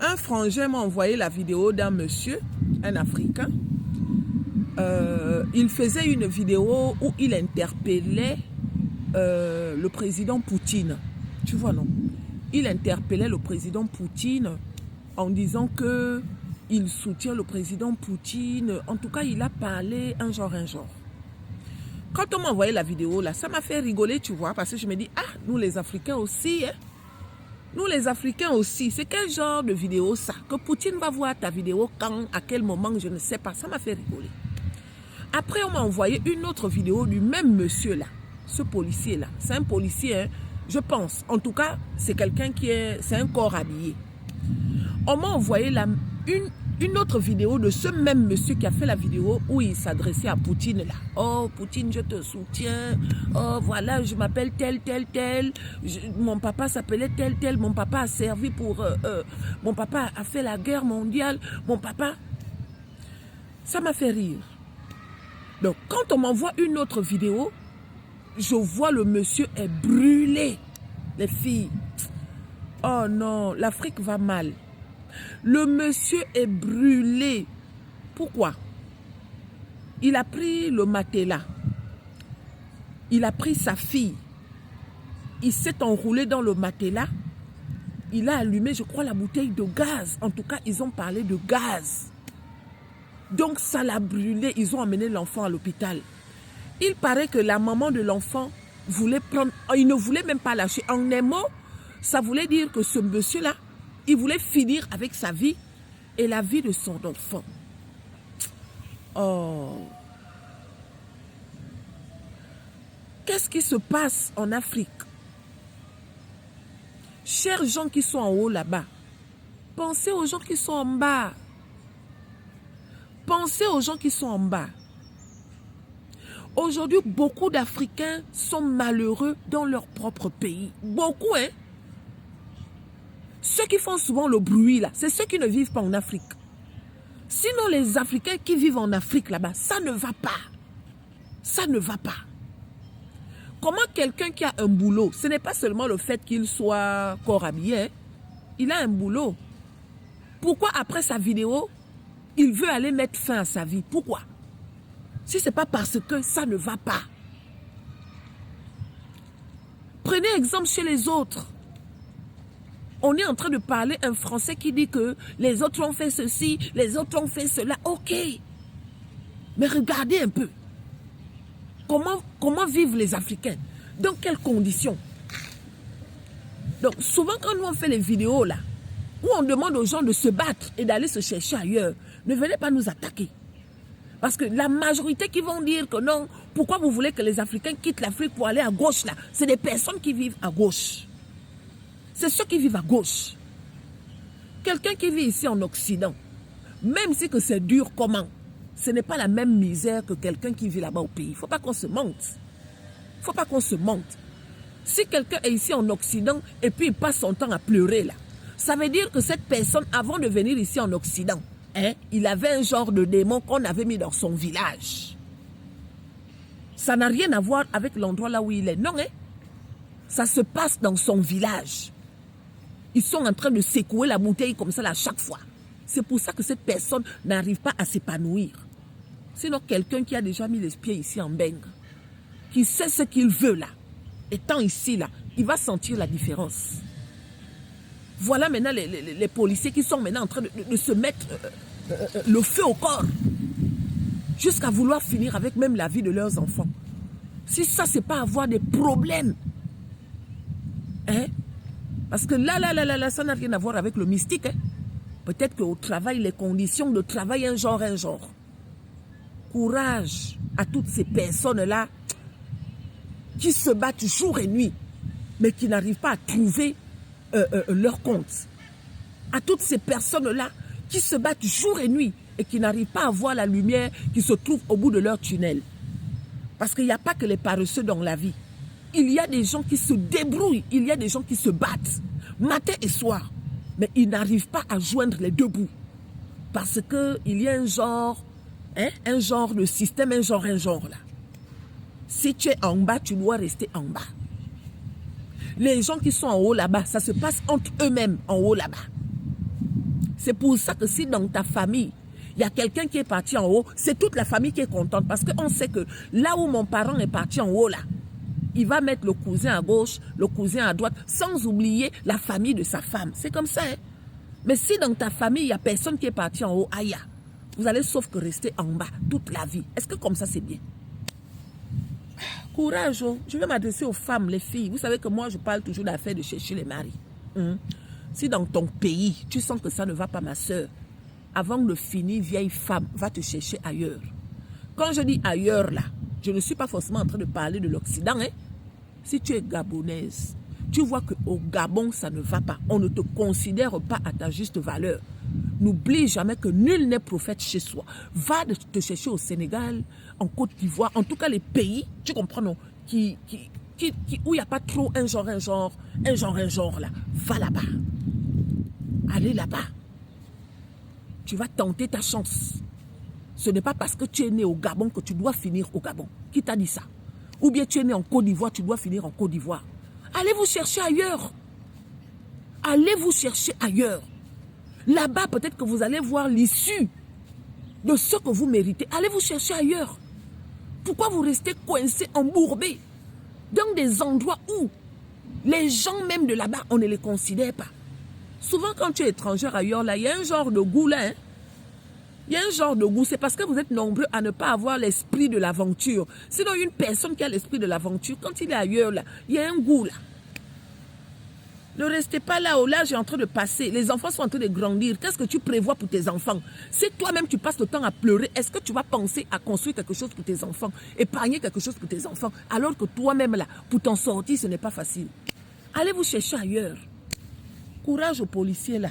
un frangin m'a envoyé la vidéo d'un monsieur, un Africain. Il faisait une vidéo où il interpellait le président Poutine. Tu vois, non? Il interpellait le président Poutine en disant que il soutient le président Poutine. En tout cas, il a parlé un genre. Quand on m'a envoyé la vidéo, là, ça m'a fait rigoler, tu vois, parce que je me dis, ah, nous les Africains aussi, hein? Nous les Africains aussi, c'est quel genre de vidéo ça? Que Poutine va voir ta vidéo quand, à quel moment, je ne sais pas. Ça m'a fait rigoler. Après, on m'a envoyé une autre vidéo du même monsieur là, ce policier là. C'est un policier, hein, je pense. En tout cas, c'est quelqu'un qui est... C'est un corps habillé. On m'a envoyé une autre vidéo de ce même monsieur qui a fait la vidéo où il s'adressait à Poutine là. Oh, Poutine, je te soutiens. Oh, voilà, je m'appelle tel. Mon papa s'appelait tel. Mon papa a servi pour... mon papa a fait la guerre mondiale. Mon papa... Ça m'a fait rire. Donc, quand on m'envoie une autre vidéo, je vois le monsieur est brûlé. Les filles. Oh non, l'Afrique va mal. Le monsieur est brûlé. Pourquoi? Il a pris le matelas. Il a pris sa fille. Il s'est enroulé dans le matelas. Il a allumé, je crois, la bouteille de gaz. En tout cas, ils ont parlé de gaz. Donc, ça l'a brûlé. Ils ont emmené l'enfant à l'hôpital. Il paraît que la maman de l'enfant voulait prendre... Il ne voulait même pas lâcher. En un mot, ça voulait dire que ce monsieur-là, il voulait finir avec sa vie et la vie de son enfant. Oh. Qu'est-ce qui se passe en Afrique? Chers gens qui sont en haut là-bas, pensez aux gens qui sont en bas. Pensez aux gens qui sont en bas. Aujourd'hui, beaucoup d'Africains sont malheureux dans leur propre pays. Beaucoup, hein? Ceux qui font souvent le bruit, là, c'est ceux qui ne vivent pas en Afrique. Sinon, les Africains qui vivent en Afrique, là-bas, ça ne va pas. Ça ne va pas. Comment quelqu'un qui a un boulot, ce n'est pas seulement le fait qu'il soit corps habillé, hein? Il a un boulot. Pourquoi après sa vidéo, il veut aller mettre fin à sa vie? Pourquoi? Si ce n'est pas parce que ça ne va pas. Prenez exemple chez les autres. On est en train de parler un Français qui dit que les autres ont fait ceci, les autres ont fait cela. Ok. Mais regardez un peu. Comment vivent les Africains? Dans quelles conditions? Donc, souvent quand nous on fait les vidéos là, où on demande aux gens de se battre et d'aller se chercher ailleurs, ne venez pas nous attaquer. Parce que la majorité qui vont dire que non, pourquoi vous voulez que les Africains quittent l'Afrique pour aller à gauche là? C'est des personnes qui vivent à gauche. C'est ceux qui vivent à gauche. Quelqu'un qui vit ici en Occident, même si que c'est dur, comment? Ce n'est pas la même misère que quelqu'un qui vit là-bas au pays. Il ne faut pas qu'on se mente. Il ne faut pas qu'on se mente. Si quelqu'un est ici en Occident et puis il passe son temps à pleurer là, ça veut dire que cette personne, avant de venir ici en Occident, hein, il avait un genre de démon qu'on avait mis dans son village. Ça n'a rien à voir avec l'endroit là où il est. Non, hein? Ça se passe dans son village. Ils sont en train de secouer la bouteille comme ça à chaque fois. C'est pour ça que cette personne n'arrive pas à s'épanouir. Sinon, quelqu'un qui a déjà mis les pieds ici en Bengue, qui sait ce qu'il veut là, étant ici là, il va sentir la différence. Voilà maintenant les policiers qui sont maintenant en train de se mettre le feu au corps, jusqu'à vouloir finir avec même la vie de leurs enfants. Si ça, c'est pas avoir des problèmes, hein? Parce que là, ça n'a rien à voir avec le mystique. Hein? Peut-être qu'au travail, les conditions de travail, un genre. Courage à toutes ces personnes-là qui se battent jour et nuit, mais qui n'arrivent pas à trouver leur compte. À toutes ces personnes-là qui se battent jour et nuit et qui n'arrivent pas à voir la lumière qui se trouve au bout de leur tunnel. Parce qu'il n'y a pas que les paresseux dans la vie. Il y a des gens qui se débrouillent, il y a des gens qui se battent, matin et soir, mais ils n'arrivent pas à joindre les deux bouts. Parce qu'il y a un genre de système, un genre là. Si tu es en bas, tu dois rester en bas. Les gens qui sont en haut là-bas, ça se passe entre eux-mêmes en haut là-bas. C'est pour ça que si dans ta famille, il y a quelqu'un qui est parti en haut, c'est toute la famille qui est contente. Parce qu'on sait que là où mon parent est parti en haut, là, il va mettre le cousin à gauche, le cousin à droite, sans oublier la famille de sa femme. C'est comme ça, hein? Mais si dans ta famille, il n'y a personne qui est parti en haut, aïe, vous allez sauf que rester en bas toute la vie. Est-ce que comme ça, c'est bien? Courage, oh. Je vais m'adresser aux femmes, les filles. Vous savez que moi, je parle toujours d'affaires de chercher les maris. Si dans ton pays, tu sens que ça ne va pas, ma soeur, avant de finir, vieille femme, va te chercher ailleurs. Quand je dis ailleurs, là, je ne suis pas forcément en train de parler de l'Occident. Hein? Si tu es gabonaise, tu vois qu'au Gabon, ça ne va pas. On ne te considère pas à ta juste valeur. N'oublie jamais que nul n'est prophète chez soi. Va te chercher au Sénégal, en Côte d'Ivoire, en tout cas les pays, tu comprends, non, où il n'y a pas trop un genre là. Va là-bas. Allez là-bas. Tu vas tenter ta chance. Ce n'est pas parce que tu es né au Gabon que tu dois finir au Gabon. Qui t'a dit ça? Ou bien tu es né en Côte d'Ivoire, tu dois finir en Côte d'Ivoire. Allez vous chercher ailleurs. Allez vous chercher ailleurs. Là-bas, peut-être que vous allez voir l'issue de ce que vous méritez. Allez vous chercher ailleurs. Pourquoi vous restez coincés, embourbés dans des endroits où les gens même de là-bas, on ne les considère pas? Souvent, quand tu es étrangère ailleurs, là, il y a un genre de goût là. Hein? Il y a un genre de goût. C'est parce que vous êtes nombreux à ne pas avoir l'esprit de l'aventure. Sinon, une personne qui a l'esprit de l'aventure, quand il est ailleurs, là, il y a un goût là. Ne restez pas là, où l'âge est en train de passer. Les enfants sont en train de grandir. Qu'est-ce que tu prévois pour tes enfants? Si toi-même tu passes le temps à pleurer, est-ce que tu vas penser à construire quelque chose pour tes enfants? Épargner quelque chose pour tes enfants? Alors que toi-même là, pour t'en sortir, ce n'est pas facile. Allez vous chercher ailleurs. Courage aux policiers là.